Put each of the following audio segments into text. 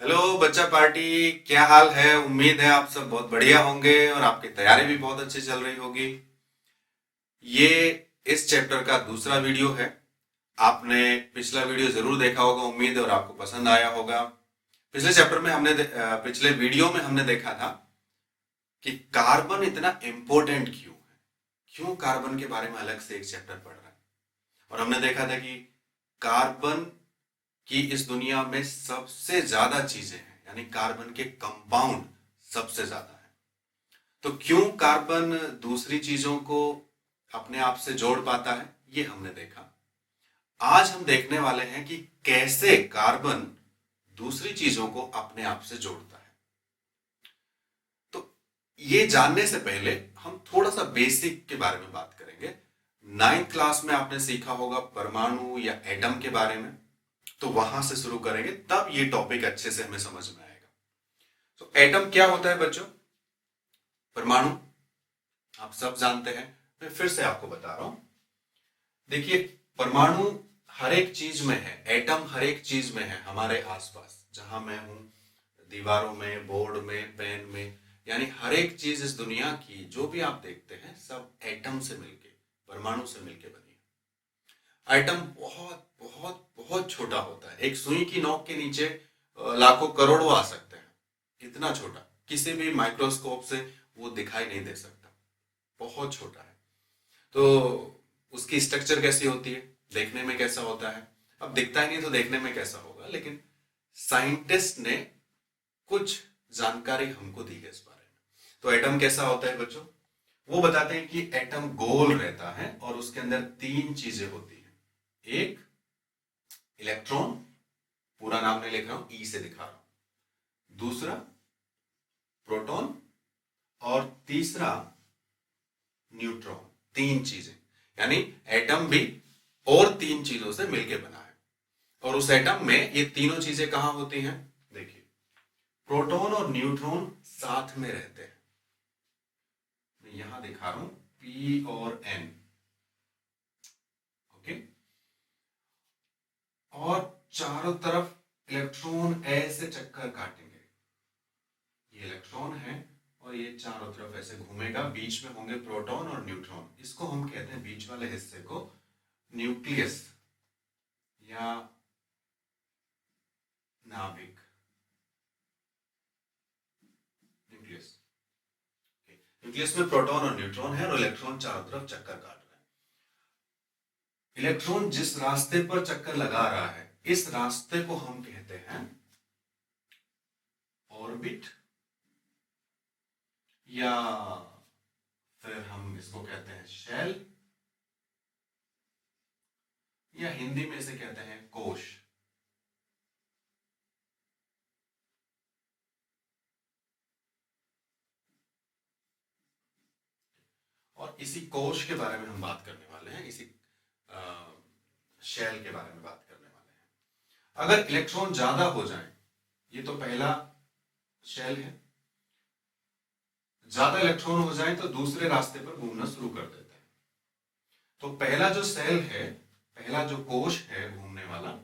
Hello बच्चा party. क्या हाल है? उम्मीद है आप सब बहुत बढ़िया होंगे और आपकी तैयारी भी बहुत अच्छी चल रही होगी। ये इस चैप्टर का दूसरा वीडियो है। आपने पिछला वीडियो जरूर देखा होगा, उम्मीद है, और आपको पसंद आया होगा। पिछले चैप्टर में पिछले वीडियो में हमने देखा था कि कार्बन इतना इंपॉर्टेंट क्यों है, क्यों कार्बन के बारे में अलग से एक चैप्टर पढ़ रहा है। और हमने देखा था कि कार्बन कि इस दुनिया में सबसे ज्यादा चीजें हैं, यानी कार्बन के कंपाउंड सबसे ज्यादा है। तो क्यों कार्बन दूसरी चीजों को अपने आप से जोड़ पाता है, ये हमने देखा। आज हम देखने वाले हैं कि कैसे कार्बन दूसरी चीजों को अपने आप से जोड़ता है। तो ये जानने से पहले हम थोड़ा सा बेसिक के बारे में बात करेंगे। 9th क्लास में आपने सीखा होगा परमाणु या एटम के बारे में, तो वहां से शुरू करेंगे, तब ये टॉपिक अच्छे से हमें समझ में आएगा। तो एटम क्या होता है बच्चों? परमाणु आप सब जानते हैं, मैं फिर से आपको बता रहा हूं। देखिए, परमाणु हर एक चीज में है, एटम हर एक चीज में है हमारे आसपास, जहां मैं हूं, दीवारों में, बोर्ड में, पेन में, यानी हर एक चीज इस दुनिया की जो भी आप देखते हैं सब एटम से मिलके, परमाणु से मिलके बनी है। एटम बहुत बहुत बहुत छोटा होता है, एक सुई की नोक के नीचे लाखों करोड़ों आ सकते हैं। इतना छोटा, किसी भी माइक्रोस्कोप से वो दिखाई नहीं दे सकता, बहुत छोटा है। तो उसकी स्ट्रक्चर कैसी होती है, देखने में कैसा होता है? अब दिखता ही नहीं तो देखने में कैसा होगा, लेकिन साइंटिस्ट ने कुछ जानकारी हमको दी है इस बारे में। तो एटम कैसा होता है बच्चों? वो बताते हैं कि एटम गोल रहता है और उसके अंदर तीन चीजें होती हैं। एक इलेक्ट्रॉन, पूरा नाम नहीं लिख रहा हूं, ई से दिखा रहा हूं। दूसरा प्रोटॉन, और तीसरा न्यूट्रॉन। तीन चीजें, यानी एटम भी और तीन चीजों से मिलकर बना है। और उस एटम में ये तीनों चीजें कहां होती हैं? देखिए, प्रोटॉन और न्यूट्रॉन साथ में रहते हैं। मैं यहां दिखा रहा हूं, पी और एन। ओके, और चारों तरफ इलेक्ट्रॉन ऐसे चक्कर काटेंगे। ये इलेक्ट्रॉन है और ये चारों तरफ ऐसे घूमेगा, बीच में होंगे प्रोटॉन और न्यूट्रॉन। इसको हम कहते हैं, बीच वाले हिस्से को, न्यूक्लियस या नाभिक। न्यूक्लियस, न्यूक्लियस में प्रोटॉन और न्यूट्रॉन है और इलेक्ट्रॉन चारों तरफ चक्कर काट रहा है। इलेक्ट्रॉन जिस रास्ते पर चक्कर लगा रहा है, इस रास्ते को हम कहते हैं ऑर्बिट, या फिर हम इसको कहते हैं शेल, या हिंदी में इसे कहते हैं कोश। और इसी कोश के बारे में हम बात करने वाले हैं, इसी शेल के बारे में बात करने वाले हैं। अगर इलेक्ट्रॉन ज्यादा हो जाए, ये तो पहला शेल है, ज्यादा इलेक्ट्रॉन हो जाए तो दूसरे रास्ते पर घूमना शुरू कर देते हैं। तो पहला जो सेल है, पहला जो कोश है घूमने वाला,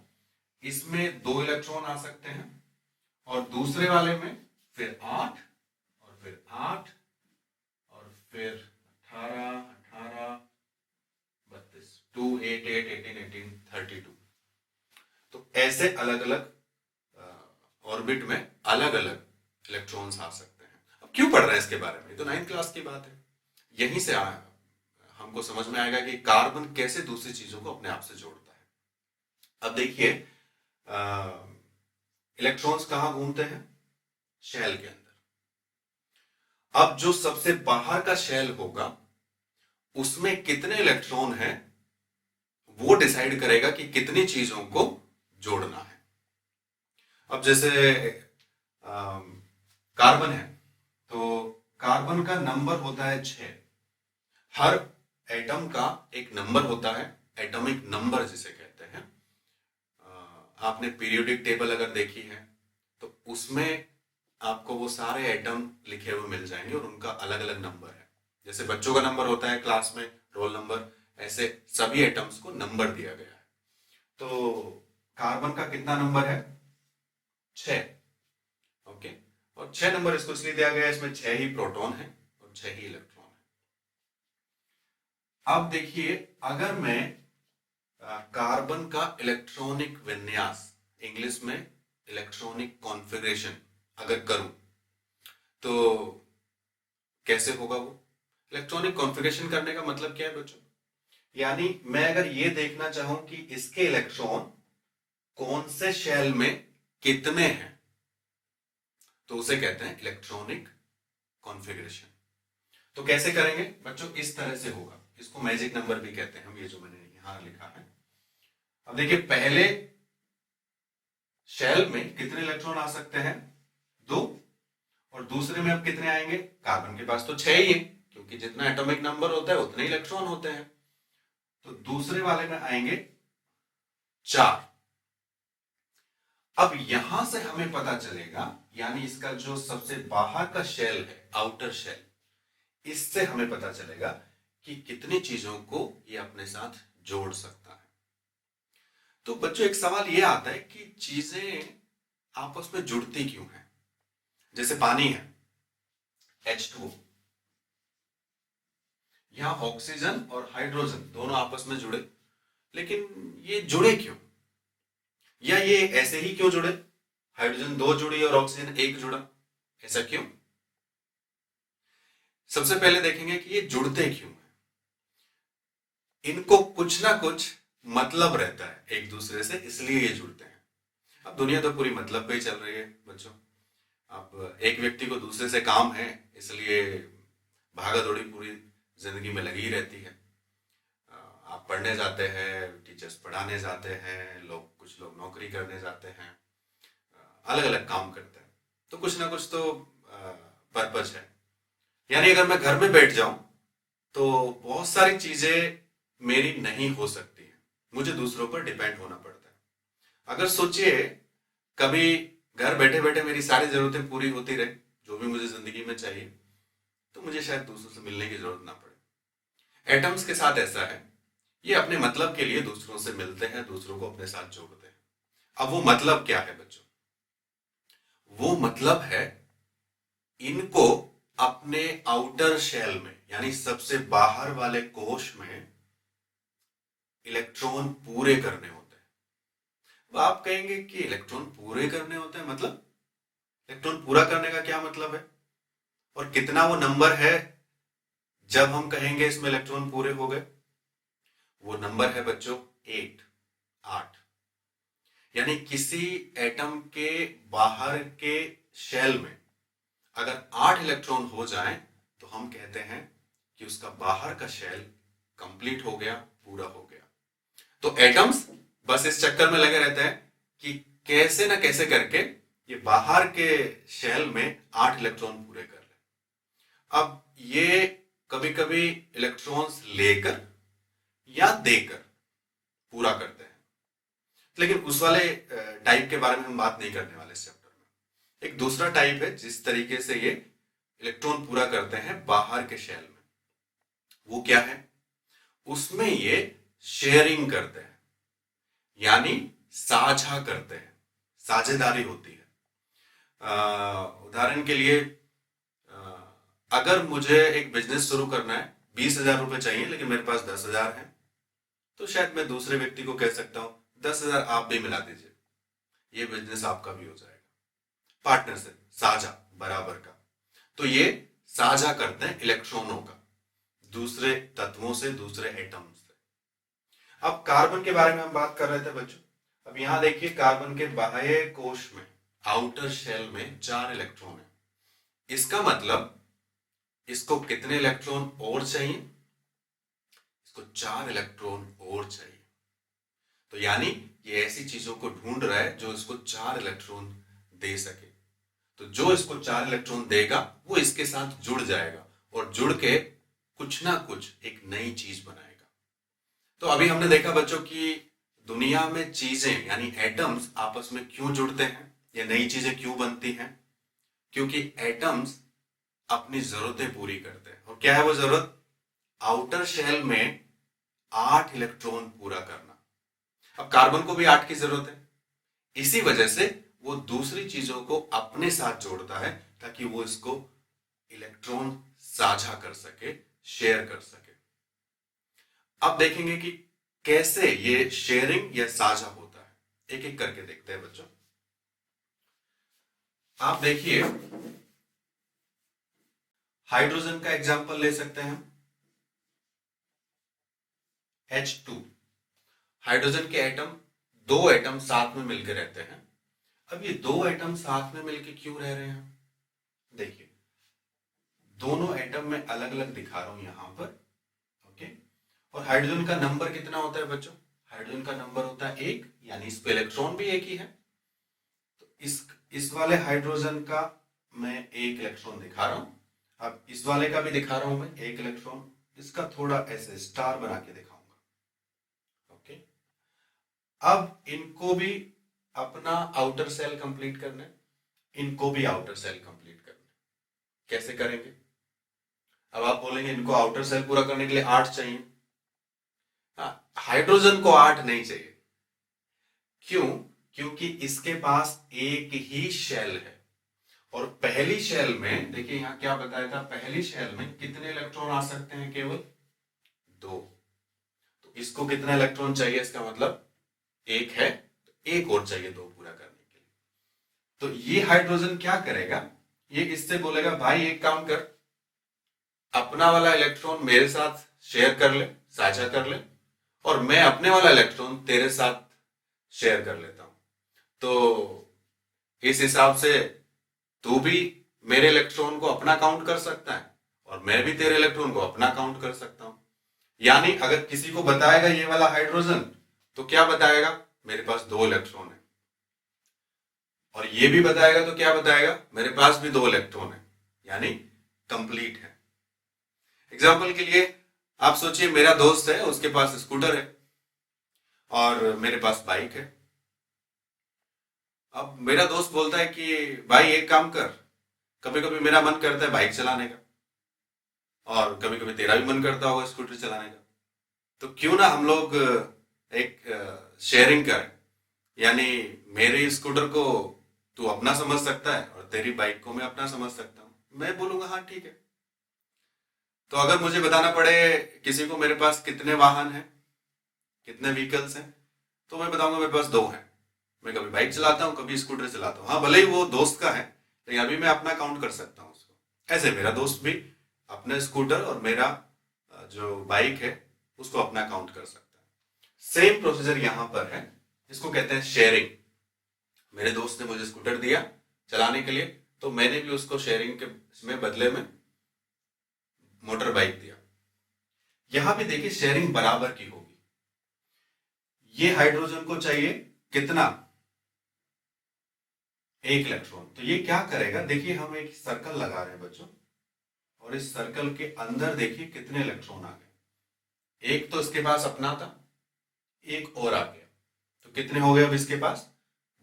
इसमें 2 इलेक्ट्रॉन आ सकते हैं, और दूसरे वाले में फिर 8, और फिर 8, और फिर 18, 18, 32, 2, 8, 8, 18, 18, 32। तो ऐसे अलग अलग ऑर्बिट में अलग अलग इलेक्ट्रॉन्स आ सकते हैं। अब क्यों पढ़ रहे हैं इसके बारे में? ये तो 9th क्लास की बात है। यहीं से हमको समझ में आएगा कि कार्बन कैसे दूसरी चीजों को अपने आप से जोड़ता है। अब देखिए, इलेक्ट्रॉन्स कहां घूमते हैं? शेल के अंदर। अब जो सबसे बाहर का शेल होगा, उसमें कितने इलेक्ट्रॉन हैं, वो डिसाइड करेगा कि कितनी चीजों को जोड़ना है। अब जैसे कार्बन है, तो कार्बन का नंबर होता है 6। हर एटम का एक नंबर होता है, एटॉमिक नंबर जिसे कहते हैं। आपने पीरियोडिक टेबल अगर देखी है तो उसमें आपको वो सारे एटम लिखे हुए मिल जाएंगे और उनका अलग अलग नंबर है। जैसे बच्चों का नंबर होता है क्लास में, रोल नंबर, ऐसे सभी एटम्स को नंबर दिया गया है। तो कार्बन का कितना नंबर है? 6। और 6 नंबर इसको इसलिए दिया गया है, इसमें 6 ही प्रोटॉन है और 6 ही इलेक्ट्रॉन है। अब देखिए, अगर मैं कार्बन का इलेक्ट्रॉनिक विन्यास, इंग्लिश में इलेक्ट्रॉनिक कॉन्फ़िगरेशन अगर करूं तो कैसे होगा वो? इलेक्ट्रॉनिक कॉन्फ़िगरेशन करने का मतलब क्या है बच्चों? यानी मैं अगर ये देखना चाहूं कि इसके इलेक्ट्रॉन कौन से शेल में कितने हैं, तो उसे कहते हैं इलेक्ट्रॉनिक कॉन्फ़िगरेशन। तो कैसे करेंगे बच्चों? इस तरह से होगा, इसको मैजिक नंबर भी कहते हैं हम, ये जो मैंने यहां लिखा है। अब देखिए, पहले शेल में कितने इलेक्ट्रॉन आ सकते हैं? 2। और दूसरे में अब कितने आएंगे? कार्बन के पास तो 6 ही है, क्योंकि जितना एटॉमिक नंबर होता है उतने इलेक्ट्रॉन होते हैं। तो दूसरे वाले में आएंगे 4। अब यहां से हमें पता चलेगा, यानी इसका जो सबसे बाहर का शेल है, आउटर शेल, इससे हमें पता चलेगा कि कितनी चीजों को ये अपने साथ जोड़ सकता है। तो बच्चों, एक सवाल ये आता है कि चीजें आपस में जुड़ती क्यों हैं? जैसे पानी है, H2O, यहां ऑक्सीजन और हाइड्रोजन दोनों आपस में जुड़े, लेकिन ये जुड़े क्यों? या ये ऐसे ही क्यों जुड़े? हाइड्रोजन 2 जुड़ी और ऑक्सीजन 1 जुड़ा, ऐसा क्यों? सबसे पहले देखेंगे कि ये जुड़ते क्यों हैं। इनको कुछ ना कुछ मतलब रहता है एक दूसरे से, इसलिए ये जुड़ते हैं। अब दुनिया तो पूरी मतलब पे ही चल रही है बच्चों। अब एक व्यक्ति को दूसरे से काम है, इसलिए भागा दौड़ी पूरी जिंदगी में लगी रहती है। आप पढ़ने जाते हैं, टीचर्स पढ़ाने जाते हैं, कुछ लोग नौकरी करने जाते हैं, अलग अलग काम करते हैं, तो कुछ ना कुछ तो पर्पज है। यानी अगर मैं घर में बैठ जाऊं तो बहुत सारी चीजें मेरी नहीं हो सकती है, मुझे दूसरों पर डिपेंड होना पड़ता है। अगर सोचिए, कभी घर बैठे बैठे मेरी सारी जरूरतें पूरी होती रहे, जो भी मुझे जिंदगी में चाहिए, तो मुझे शायद दूसरों से मिलने की जरूरत ना पड़े। एटम्स के साथ ऐसा है, ये अपने मतलब के लिए दूसरों से मिलते हैं, दूसरों को अपने साथ जोड़ते हैं। अब वो मतलब क्या है बच्चों? वो मतलब है, इनको अपने आउटर शेल में, यानी सबसे बाहर वाले कोश में इलेक्ट्रॉन पूरे करने होते हैं। अब आप कहेंगे कि इलेक्ट्रॉन पूरे करने होते हैं, मतलब इलेक्ट्रॉन पूरा करने का क्या मतलब है? और कितना वो नंबर है जब हम कहेंगे इसमें इलेक्ट्रॉन पूरे हो गए? वो नंबर है बच्चों 8। यानी किसी एटम के बाहर के शेल में अगर 8 इलेक्ट्रॉन हो जाएं, तो हम कहते हैं कि उसका बाहर का शेल कंप्लीट हो गया, पूरा हो गया। तो एटम्स बस इस चक्कर में लगे रहते हैं कि कैसे ना कैसे करके ये बाहर के शेल में 8 इलेक्ट्रॉन पूरे कर ले। अब ये कभी कभी इलेक्ट्रॉन्स लेकर या देकर पूरा करते हैं, लेकिन उस वाले टाइप के बारे में हम बात नहीं करने वाले इस चैप्टर में। एक दूसरा टाइप है जिस तरीके से ये इलेक्ट्रॉन पूरा करते हैं बाहर के शेल में, वो क्या है? उसमें ये शेयरिंग करते हैं, यानी साझा करते हैं, साझेदारी होती है। उदाहरण के लिए, अगर मुझे एक बिजनेस शुरू करना है, 20,000 रुपए चाहिए, लेकिन मेरे पास 10,000 है, तो शायद मैं दूसरे व्यक्ति को कह सकता हूं 10,000 आप भी मिला दीजिए, ये बिजनेस आपका भी हो जाएगा। पार्टनरशिप, साझा, बराबर का। तो ये साझा करते हैं इलेक्ट्रॉनों का दूसरे तत्वों से, दूसरे एटम से। अब कार्बन के बारे में हम बात कर रहे थे बच्चों। अब यहां देखिए, कार्बन के बाह्य कोश में, आउटर शेल में 4 इलेक्ट्रॉन है। इसका मतलब इसको कितने इलेक्ट्रॉन और चाहिए? इसको 4 इलेक्ट्रॉन और चाहिए। तो यानी ये ऐसी चीजों को ढूंढ रहा है जो इसको 4 इलेक्ट्रॉन दे सके। तो जो इसको 4 इलेक्ट्रॉन देगा वो इसके साथ जुड़ जाएगा और जुड़ के कुछ ना कुछ एक नई चीज बनाएगा। तो अभी हमने देखा बच्चों कि दुनिया में चीजें यानी एटम्स आपस में क्यों जुड़ते हैं, या नई चीजें क्यों बनती हैं? क्योंकि एटम्स अपनी जरूरतें पूरी करते हैं। और क्या है वो जरूरत? आउटर शेल में 8 इलेक्ट्रॉन पूरा करना। अब कार्बन को भी 8 की जरूरत है, इसी वजह से वो दूसरी चीजों को अपने साथ जोड़ता है, ताकि वो इसको इलेक्ट्रॉन साझा कर सके, शेयर कर सके। अब देखेंगे कि कैसे ये शेयरिंग या साझा होता है। एक एक करके देखते हैं बच्चों। आप देखिए, हाइड्रोजन का एग्जांपल ले सकते हैं हम, H2। हाइड्रोजन के एटम, दो एटम साथ में मिलकर रहते हैं। अब ये दो एटम साथ में मिलकर क्यों रह रहे हैं? देखिए, दोनों एटम में अलग अलग दिखा रहा हूं यहां पर, ओके। और हाइड्रोजन का नंबर कितना होता है बच्चों? हाइड्रोजन का नंबर होता है 1, यानी इस पे इलेक्ट्रॉन भी एक ही है। तो इस वाले हाइड्रोजन का मैं एक इलेक्ट्रॉन दिखा रहा हूं। अब इस वाले का भी दिखा रहा हूं मैं एक इलेक्ट्रॉन। इसका थोड़ा ऐसे स्टार बना के दिखाऊंगा, ओके। अब इनको भी अपना आउटर सेल कंप्लीट करना है, इनको भी आउटर सेल कंप्लीट करना है। कैसे करेंगे? अब आप बोलेंगे इनको आउटर सेल पूरा करने के लिए 8 चाहिए। हाइड्रोजन को 8 नहीं चाहिए। क्यों? क्योंकि इसके पास एक ही शेल है, और पहली शेल में देखिए यहां क्या बताया था, पहली शेल में कितने इलेक्ट्रॉन आ सकते हैं? केवल 2। तो इसको कितना इलेक्ट्रॉन चाहिए? इसका मतलब 1 है, तो एक और चाहिए 2 पूरा करने के लिए। तो ये हाइड्रोजन क्या करेगा? ये इससे बोलेगा भाई एक काम कर, अपना वाला इलेक्ट्रॉन मेरे साथ शेयर कर ले, साझा कर ले, और मैं अपने वाला इलेक्ट्रॉन तेरे साथ शेयर कर लेता हूं। तो इस हिसाब से तू भी मेरे इलेक्ट्रॉन को अपना काउंट कर सकता है, और मैं भी तेरे इलेक्ट्रॉन को अपना काउंट कर सकता हूं। यानी अगर किसी को बताएगा ये वाला हाइड्रोजन, तो क्या बताएगा? मेरे पास 2 इलेक्ट्रॉन है। और ये भी बताएगा तो क्या बताएगा? मेरे पास भी 2 इलेक्ट्रॉन है, यानी कंप्लीट है। एग्जाम्पल के लिए आप सोचिए, मेरा दोस्त है, उसके पास स्कूटर है और मेरे पास बाइक है। अब मेरा दोस्त बोलता है कि भाई एक काम कर, कभी कभी मेरा मन करता है बाइक चलाने का, और कभी कभी तेरा भी मन करता होगा स्कूटर चलाने का। तो क्यों ना हम लोग एक शेयरिंग करें, यानी मेरे स्कूटर को तू अपना समझ सकता है और तेरी बाइक को मैं अपना समझ सकता हूं। मैं बोलूंगा हाँ ठीक है। तो अगर मुझे बताना पड़े किसी को मेरे पास कितने वाहन हैं, कितने व्हीकल्स हैं, तो मैं बताऊंगा मेरे पास 2 हैं। मैं कभी बाइक चलाता हूँ, कभी स्कूटर चलाता हूँ। हाँ, भले ही वो दोस्त का है, लेकिन अभी मैं अपना काउंट कर सकता हूँ उसको। ऐसे मेरा दोस्त भी अपना स्कूटर और मेरा जो बाइक है उसको अपना काउंट कर सकता है। सेम प्रोसीजर यहां पर है, इसको कहते हैं शेयरिंग। मेरे दोस्त ने मुझे स्कूटर दिया चलाने के लिए, तो मैंने भी उसको शेयरिंग के में बदले में मोटर बाइक दिया। यहां भी देखिए शेयरिंग बराबर की होगी। ये हाइड्रोजन को चाहिए कितना? 1 इलेक्ट्रॉन। तो ये क्या करेगा? देखिए हम एक सर्कल लगा रहे हैं बच्चों, और इस सर्कल के अंदर देखिए कितने इलेक्ट्रॉन आ गए। एक तो इसके पास अपना था, एक और आ गया, तो कितने हो गए अब इसके पास?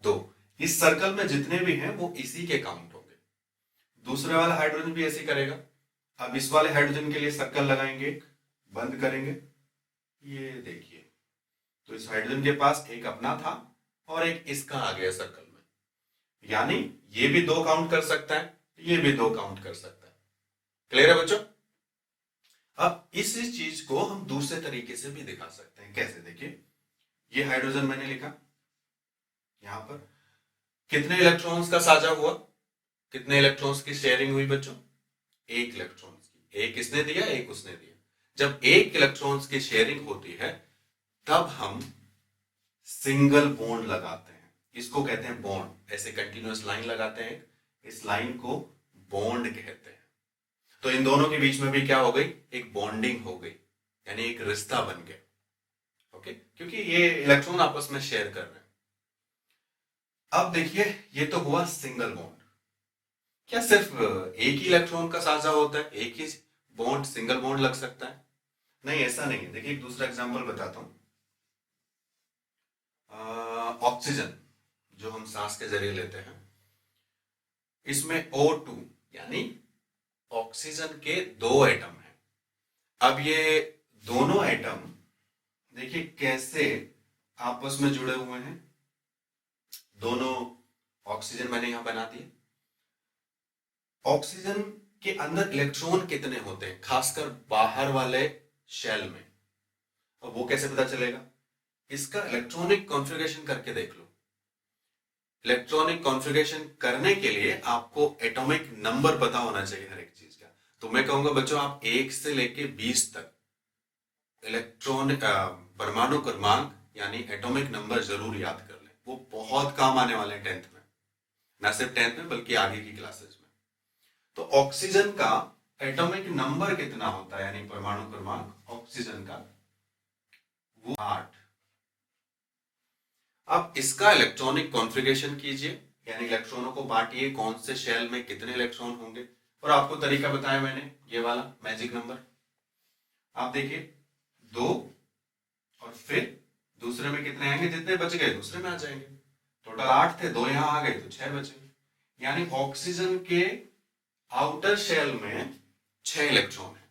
2। इस सर्कल में जितने भी हैं वो इसी के काउंट होंगे। दूसरे वाला हाइड्रोजन भी ऐसे करेगा। अब इस वाले हाइड्रोजन के लिए सर्कल लगाएंगे, बंद करेंगे, ये देखिए, तो इस हाइड्रोजन के पास एक अपना था और एक इसका आ गया सर्कल में, यानी ये भी 2 काउंट कर सकता है, ये भी 2 काउंट कर सकता है। क्लियर है बच्चों? अब इस चीज को हम दूसरे तरीके से भी दिखा सकते हैं। कैसे? देखिए, ये हाइड्रोजन मैंने लिखा, यहां पर कितने इलेक्ट्रॉन्स का साझा हुआ, कितने इलेक्ट्रॉन्स की शेयरिंग हुई बच्चों? 1 इलेक्ट्रॉन्स की। एक इसने दिया, एक उसने दिया। जब 1 इलेक्ट्रॉन्स की शेयरिंग होती है तब हम सिंगल बॉन्ड लगाते हैं, इसको कहते हैं बॉन्ड। ऐसे कंटिन्यूअस लाइन लगाते हैं, इस लाइन को बॉन्ड कहते हैं। तो इन दोनों के बीच में भी क्या हो गई? एक बॉन्डिंग हो गई, यानी एक रिश्ता बन गया, ओके, क्योंकि ये इलेक्ट्रॉन आपस में शेयर कर रहे हैं। अब देखिए, ये तो हुआ सिंगल बॉन्ड। क्या सिर्फ एक ही इलेक्ट्रॉन का साझा होता है, एक ही बॉन्ड सिंगल बॉन्ड लग सकता है? नहीं, ऐसा नहीं है। देखिए एक दूसरा एग्जांपल बताता हूं। ऑक्सीजन जो हम सांस के जरिए लेते हैं, इसमें O2 यानी ऑक्सीजन के 2 एटम हैं। अब ये दोनों एटम देखिए कैसे आपस में जुड़े हुए हैं। दोनों ऑक्सीजन मैंने यहां बना दिए, ऑक्सीजन के अंदर इलेक्ट्रॉन कितने होते हैं, खासकर बाहर वाले शेल में। अब वो कैसे पता चलेगा? इसका इलेक्ट्रॉनिक कॉन्फ़िगरेशन करके देख लो। इलेक्ट्रॉनिक कॉन्फ़िगरेशन करने के लिए आपको एटॉमिक नंबर पता होना चाहिए हर एक चीज का। तो मैं कहूंगा बच्चों, आप 1 से लेके 20 तक इलेक्ट्रॉन परमाणु क्रमांक यानी एटॉमिक नंबर जरूर याद कर लें। वो बहुत काम आने वाले हैं 10th में, ना सिर्फ 10th में बल्कि आगे की क्लासेस में। तो ऑक्सीजन का एटॉमिक नंबर कितना होता है यानी परमाणु क्रमांक ऑक्सीजन का, वो 8। अब इसका इलेक्ट्रॉनिक कॉन्फ़िगरेशन कीजिए, यानी इलेक्ट्रॉनों को बांटिए, कौन से शेल में कितने इलेक्ट्रॉन होंगे। और आपको तरीका बताया मैंने, ये वाला मैजिक नंबर। आप देखिए 2 और फिर दूसरे में कितने आएंगे, जितने बच गए दूसरे में आ जाएंगे। टोटल 8 थे, 2 यहां आ गए तो 6 बचे। यानी ऑक्सीजन के आउटर शेल में 6 इलेक्ट्रॉन है।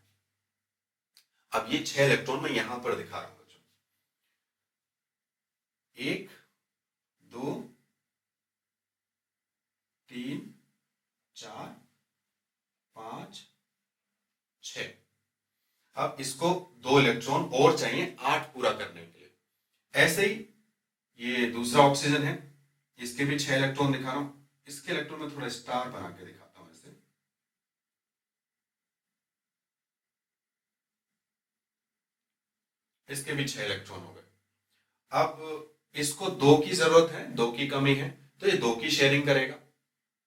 अब ये 6 इलेक्ट्रॉन मैं यहां पर दिखा रहा हूं बच्चों। 1 2 3 4 5 6। अब इसको 2 इलेक्ट्रॉन और चाहिए 8 पूरा करने के लिए। ऐसे ही ये दूसरा ऑक्सीजन है, इसके भी 6 इलेक्ट्रॉन दिखा रहा हूं। इसके इलेक्ट्रॉन में थोड़ा स्टार बना के दिखाता हूं ऐसे। इसके भी 6 इलेक्ट्रॉन हो गए। अब इसको 2 की जरूरत है, 2 की कमी है, तो ये 2 की शेयरिंग करेगा।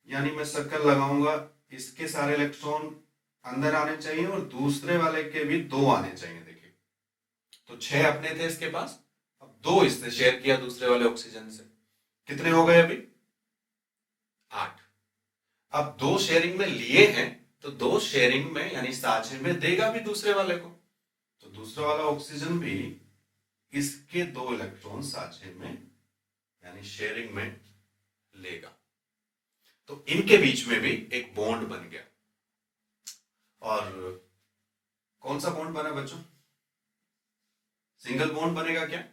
यानी मैं सर्कल लगाऊंगा, इसके सारे इलेक्ट्रॉन अंदर आने चाहिए और दूसरे वाले के भी 2 आने चाहिए। देखिए तो 6 अपने थे इसके पास, अब 2 इससे शेयर किया दूसरे वाले ऑक्सीजन से। कितने हो गए अभी? 8। अब 2 शेयरिंग में लिए हैं तो 2 शेयरिंग में यानी साझे में देगा भी दूसरे वाले को। तो दूसरा वाला ऑक्सीजन भी इसके 2 इलेक्ट्रॉन साझे में यानी शेयरिंग में लेगा। तो इनके बीच में भी एक बॉन्ड बन गया। और कौन सा बॉन्ड बना बच्चों? सिंगल बॉन्ड बनेगा क्या?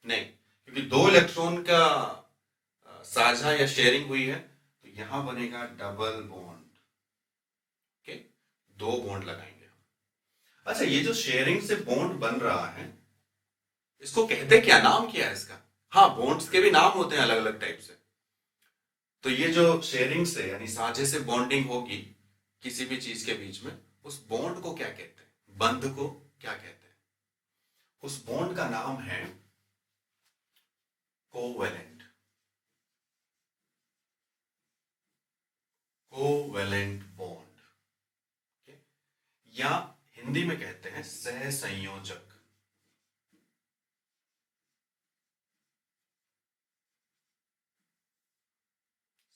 नहीं, क्योंकि 2 इलेक्ट्रॉन का साझा या शेयरिंग हुई है, तो यहां बनेगा डबल बॉन्ड। ओके, 2 बॉन्ड लगाएंगे। अच्छा, ये जो शेयरिंग से बॉन्ड बन रहा है, इसको कहते क्या, नाम क्या है इसका? हाँ, बॉन्ड्स के भी नाम होते हैं अलग अलग टाइप से। तो ये जो शेयरिंग से यानी साझे से बॉन्डिंग होगी किसी भी चीज के बीच में, उस बॉन्ड को क्या कहते हैं, बंध को क्या कहते हैं? उस बॉन्ड का नाम है कोवेलेंट। कोवेलेंट बॉन्ड, या हिंदी में कहते हैं सहसंयोजक।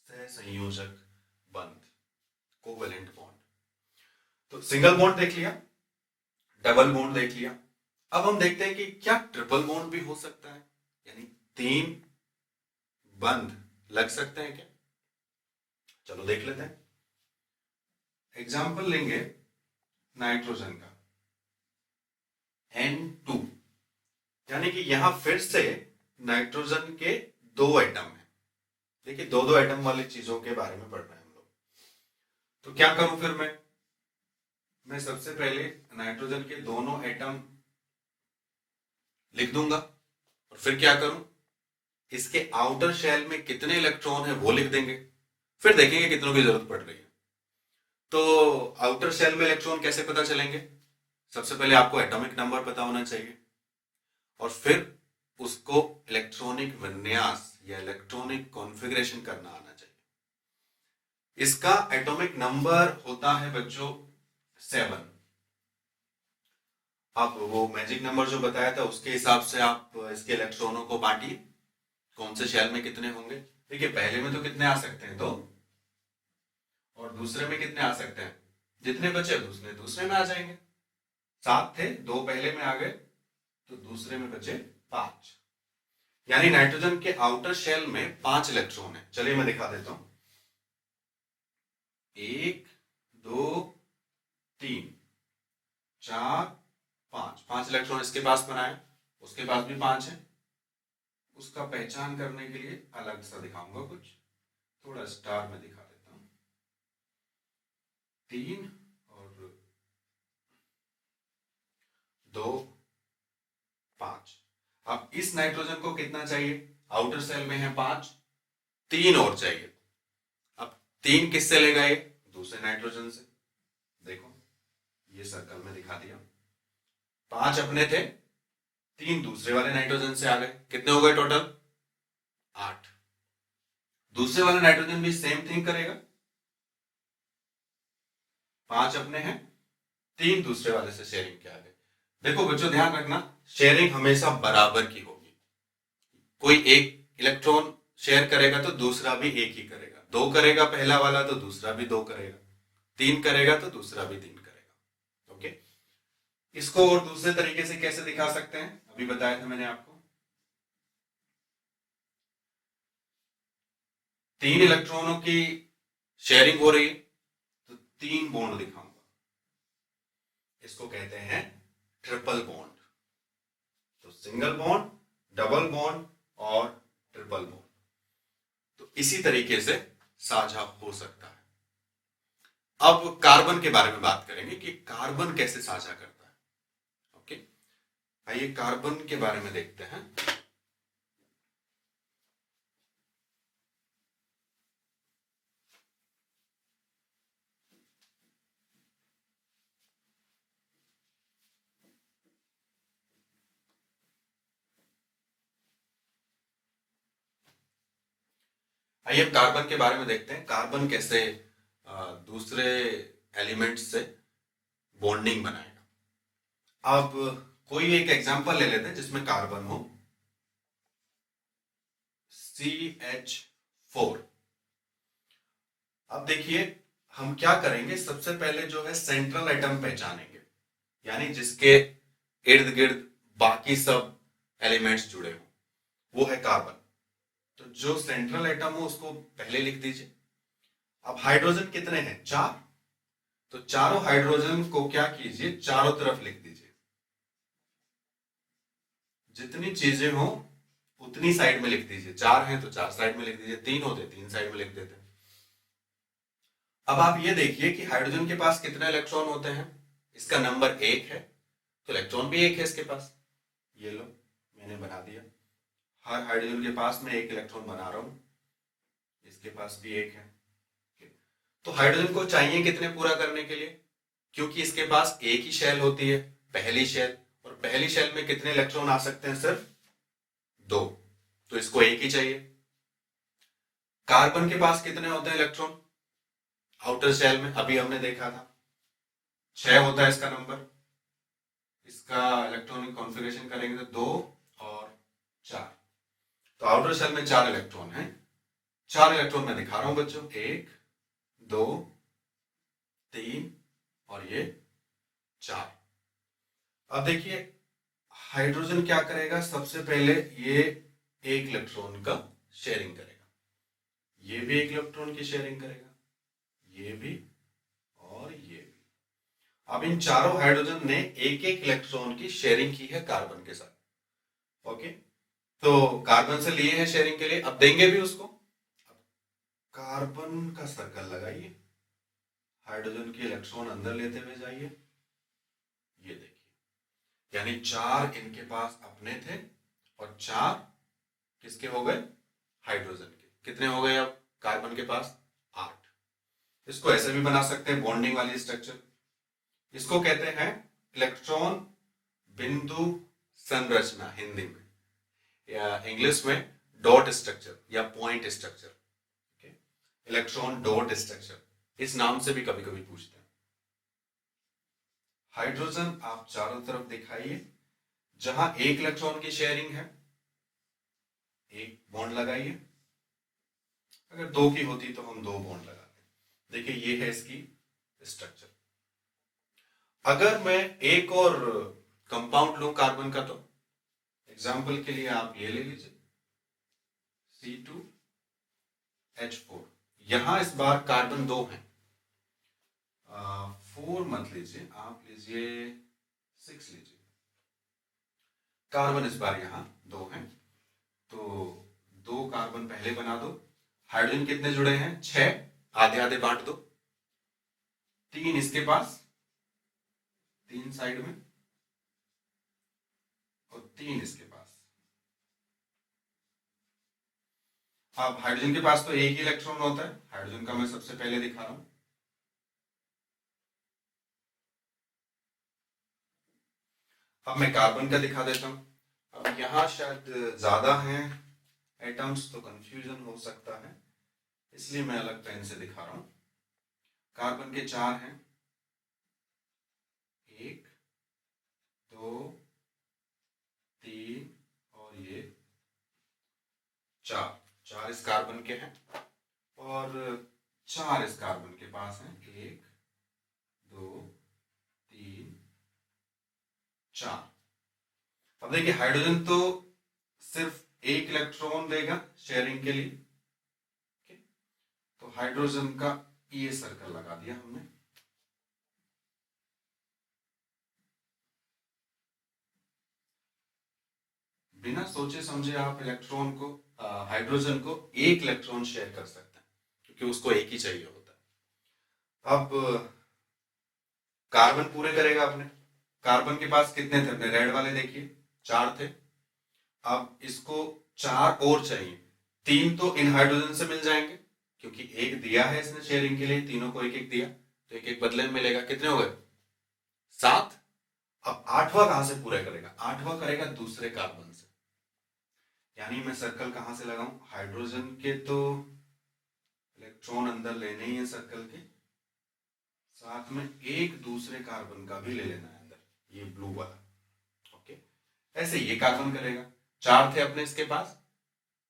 सहसंयोजक बंध, कोवेलेंट बॉन्ड। तो सिंगल बॉन्ड देख लिया, डबल बॉन्ड देख लिया। अब हम देखते हैं कि क्या ट्रिपल बॉन्ड भी हो सकता है, यानी 3 बंध लग सकते हैं क्या? चलो देख लेते हैं। एग्जाम्पल लेंगे नाइट्रोजन का N2, यानी कि यहां फिर से नाइट्रोजन के 2 एटम है। देखिए 2-2 एटम वाली चीजों के बारे में पढ़ रहे हैं हम लोग। तो क्या करूं फिर मैं सबसे पहले नाइट्रोजन के दोनों एटम लिख दूंगा, और फिर क्या करूं, इसके आउटर शेल में कितने इलेक्ट्रॉन है वो लिख देंगे, फिर देखेंगे कितनों की जरूरत पड़ रही है। तो आउटर शेल में इलेक्ट्रॉन कैसे पता चलेंगे? सबसे पहले आपको एटॉमिक नंबर पता होना चाहिए, और फिर उसको इलेक्ट्रॉनिक विन्यास या इलेक्ट्रॉनिक कॉन्फ़िगरेशन करना आना चाहिए। इसका एटॉमिक नंबर होता है बच्चों 7। आप वो मैजिक नंबर जो बताया था उसके हिसाब से आप इसके इलेक्ट्रॉनों को बांटिए, कौन से शेल में कितने होंगे। देखिए पहले में तो कितने आ सकते हैं, 2, और दूसरे में कितने आ सकते हैं, जितने बचे दूसरे में आ जाएंगे। 7 थे, 2 पहले में आ गए, तो दूसरे में बचे 5। यानी नाइट्रोजन के आउटर शेल में 5 इलेक्ट्रॉन है। चलिए मैं दिखा देता हूं। 1 2 3 4 5 इलेक्ट्रॉन इसके पास बनाए, उसके पास भी 5 है। उसका पहचान करने के लिए अलग सा दिखाऊंगा, कुछ थोड़ा स्टार में दिखा देता हूं। 3 और 2 5। अब इस नाइट्रोजन को कितना चाहिए? आउटर सेल में है 5, 3 और चाहिए। अब 3 किससे लेगा? ये दूसरे नाइट्रोजन से। देखो ये सर्कल में दिखा दिया। 5 अपने थे, 3 दूसरे वाले नाइट्रोजन से आ गए। कितने हो गए टोटल? 8। दूसरे वाले नाइट्रोजन भी सेम थिंग करेगा। 5 अपने हैं, 3 दूसरे वाले से शेयरिंग के आ गए। देखो बच्चों ध्यान रखना, शेयरिंग हमेशा बराबर की होगी। कोई एक इलेक्ट्रॉन शेयर करेगा तो दूसरा भी एक ही करेगा। 2 करेगा पहला वाला तो दूसरा भी 2 करेगा। 3 करेगा तो दूसरा भी 3 करेगा। ओके, इसको और दूसरे तरीके से कैसे दिखा सकते हैं? अभी बताया था मैंने आपको। 3 इलेक्ट्रॉनों की शेयरिंग हो रही है तो 3 बॉन्ड दिखाऊंगा। इसको कहते हैं ट्रिपल बॉन्ड। तो सिंगल बॉन्ड, डबल बॉन्ड और ट्रिपल बॉन्ड। तो इसी तरीके से साझा हो सकता है। अब कार्बन के बारे में बात करेंगे कि कार्बन कैसे साझा करता है। ओके, आइए कार्बन के बारे में देखते हैं। आइए अब कार्बन के बारे में देखते हैं, कार्बन कैसे दूसरे एलिमेंट्स से बॉन्डिंग बनाएगा। अब कोई एक एग्जांपल ले लेते हैं जिसमें कार्बन हो CH4। अब देखिए हम क्या करेंगे, सबसे पहले जो है सेंट्रल एटम पहचानेंगे, यानी जिसके इर्द गिर्द बाकी सब एलिमेंट्स जुड़े हो, वो है कार्बन। तो जो सेंट्रल एटम हो उसको पहले लिख दीजिए। अब हाइड्रोजन कितने हैं? 4। तो चारों हाइड्रोजन को क्या कीजिए, चारों तरफ लिख दीजिए। जितनी चीजें हो उतनी साइड में लिख दीजिए। 4 हैं तो 4 साइड में लिख दीजिए, 3 होते 3 साइड में लिख देते। अब आप ये देखिए कि हाइड्रोजन के पास कितने इलेक्ट्रॉन होते हैं। इसका नंबर 1 है तो इलेक्ट्रॉन भी 1 है इसके पास। ये लो मैंने बना दिया। हर हाइड्रोजन के पास मैं 1 इलेक्ट्रॉन बना रहा हूं, इसके पास भी 1 है। तो हाइड्रोजन को चाहिए कितने पूरा करने के लिए? क्योंकि इसके पास एक ही शेल होती है, पहली शेल, और पहली शेल में कितने इलेक्ट्रॉन आ सकते हैं? सिर्फ 2। तो इसको 1 ही चाहिए। कार्बन के पास कितने होते हैं इलेक्ट्रॉन आउटर शेल में? अभी हमने देखा था 6 होता है इसका नंबर। इसका इलेक्ट्रॉनिक कॉन्फ़िगरेशन करेंगे तो 2 और 4। तो आउटर शेल में 4 इलेक्ट्रॉन है। 4 इलेक्ट्रॉन मैं दिखा रहा हूं बच्चों, 1 2 3 और ये 4। अब देखिए हाइड्रोजन क्या करेगा, सबसे पहले ये 1 इलेक्ट्रॉन का शेयरिंग करेगा, ये भी 1 इलेक्ट्रॉन की शेयरिंग करेगा, ये भी और ये भी। अब इन चारों हाइड्रोजन ने 1-1 इलेक्ट्रॉन की शेयरिंग की है कार्बन के साथ। ओके, तो कार्बन से लिए हैं शेयरिंग के लिए, अब देंगे भी उसको। कार्बन का सर्कल लगाइए, हाइड्रोजन के इलेक्ट्रॉन अंदर लेते हुए जाइए। ये देखिए, यानी 4 इनके पास अपने थे और 4 किसके हो गए? हाइड्रोजन के। कितने हो गए अब कार्बन के पास? 8। इसको ऐसे भी बना सकते हैं, बॉन्डिंग वाली स्ट्रक्चर। इसको कहते हैं इलेक्ट्रॉन बिंदु संरचना हिंदी में, या इंग्लिश में डॉट स्ट्रक्चर या point structure. Electron dot structure, इस नाम से भी कभी कभी पूछते हैं। हाइड्रोजन आप चारों तरफ दिखाइए, जहां 1 इलेक्ट्रॉन की शेयरिंग है 1 बॉन्ड लगाइए। अगर 2 की होती तो हम 2 बॉन्ड लगाते। देखिए ये है इसकी स्ट्रक्चर। अगर मैं एक और कंपाउंड लूं कार्बन का, तो एग्जाम्पल के लिए आप ये ले लीजिए C2H4। यहां इस बार कार्बन 2 है, 4 मत लीजिए, आप लीजिए 6 लीजिए। कार्बन इस बार यहां 2 है, तो 2 कार्बन पहले बना दो। हाइड्रोजन कितने जुड़े हैं? 6, आधे आधे बांट दो। 3 इसके पास, 3 साइड में और 3 इसके पास। अब हाइड्रोजन के पास तो एक ही इलेक्ट्रॉन होता है, हाइड्रोजन का मैं सबसे पहले दिखा रहा हूं। अब मैं कार्बन का दिखा देता हूं। अब यहां शायद ज्यादा हैं एटम्स तो कंफ्यूजन हो सकता है, इसलिए मैं अलग पेन से दिखा रहा हूं। कार्बन के 4 हैं, 1 2 3 और ये 4 इस कार्बन के हैं और 4 इस कार्बन के पास हैं, 1 2 3 4। अब देखिए हाइड्रोजन तो सिर्फ एक इलेक्ट्रॉन देगा शेयरिंग के लिए, तो हाइड्रोजन का ये सर्कल लगा दिया हमने। बिना सोचे समझे आप इलेक्ट्रॉन को, हाइड्रोजन को एक इलेक्ट्रॉन शेयर कर सकते हैं क्योंकि उसको एक ही चाहिए होता है। अब कार्बन पूरे करेगा अपने। कार्बन के पास कितने थे अपने रेड वाले, देखिए 4 थे। अब इसको 4 और चाहिए, 3 तो इन हाइड्रोजन से मिल जाएंगे क्योंकि एक दिया है इसने शेयरिंग के लिए, तीनों को एक एक दिया तो एक एक बदले में मिलेगा। कितने हो गए? 7। अब 8वां कहां से पूरा करेगा? 8वां करेगा दूसरे कार्बन से, यानी मैं सर्कल कहां से लगाऊं? हाइड्रोजन के तो इलेक्ट्रॉन अंदर लेने ही है सर्कल के, साथ में एक दूसरे कार्बन का भी ले लेना है अंदर, ये ब्लू वाला। ओके, ऐसे ये कार्बन करेगा। 4 थे अपने इसके पास,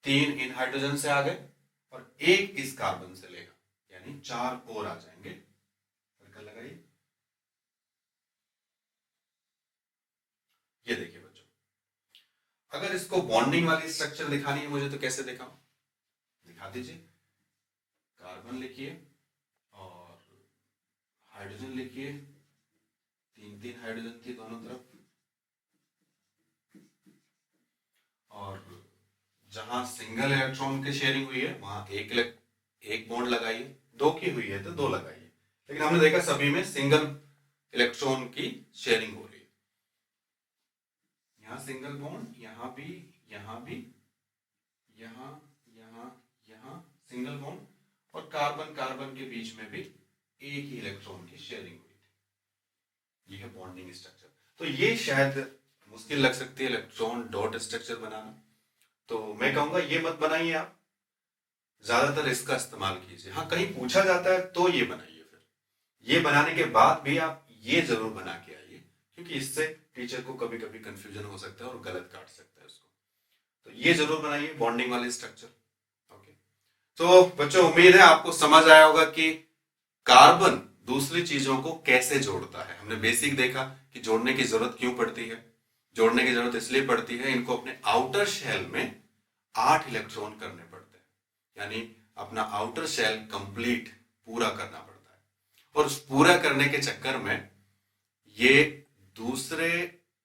3 इन हाइड्रोजन से आ गए और एक इस कार्बन से लेगा, यानी 4 और आ जाएंगे। सर्कल लगाइए। ये देखिए बच्चों, अगर इसको बॉन्डिंग वाली स्ट्रक्चर दिखानी है मुझे तो कैसे दिखाऊं? दिखा दीजिए। कार्बन लिखिए और हाइड्रोजन लिखिए, 3 हाइड्रोजन थी दोनों तरफ, और जहां सिंगल इलेक्ट्रॉन की शेयरिंग हुई है वहां एक बॉन्ड लगाइए, 2 की हुई है तो 2 लगाइए, लेकिन हमने देखा सभी में सिंगल इलेक्ट्रॉन की शेयरिंग हो रही है। यहां सिंगल बॉन्ड, यहां भी, यहां भी, यहां यहां यहां सिंगल बॉन्ड, और कार्बन कार्बन के बीच में भी एक ही इलेक्ट्रॉन की शेयरिंग हुई थी। ये है बॉन्डिंग स्ट्रक्चर। तो ये शायद मुश्किल लग सकती है इलेक्ट्रॉन डॉट स्ट्रक्चर बनाना, तो मैं कहूंगा ये मत बनाइए, आप ज्यादातर इसका इस्तेमाल कीजिए। हाँ, कहीं पूछा जाता है तो ये बनाइए, फिर ये बनाने के बाद भी आप ये जरूर बना के आइए, क्योंकि इससे टीचर को कभी कभी कंफ्यूजन हो सकता है और गलत काट सकता है उसको। तो ये जरूर बनाइए बॉन्डिंग वाले स्ट्रक्चर। ओके, तो बच्चों उम्मीद है आपको समझ आया होगा कि कार्बन दूसरी चीजों को कैसे जोड़ता है। हमने बेसिक देखा कि जोड़ने की जरूरत क्यों पड़ती है। जोड़ने की जरूरत इसलिए पड़ती है, इनको अपने आउटर शेल में 8 इलेक्ट्रॉन करने पड़ते हैं, यानी अपना आउटर शेल कंप्लीट पूरा करना पड़ता है, और उस पूरा करने के चक्कर में ये दूसरे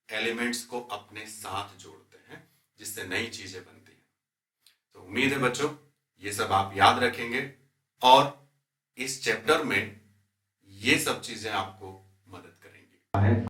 एलिमेंट्स को अपने साथ जोड़ते हैं, जिससे नई चीजें बनती हैं। तो उम्मीद है बच्चों ये सब आप याद रखेंगे और इस चैप्टर में ये सब चीजें आपको मदद करेंगी।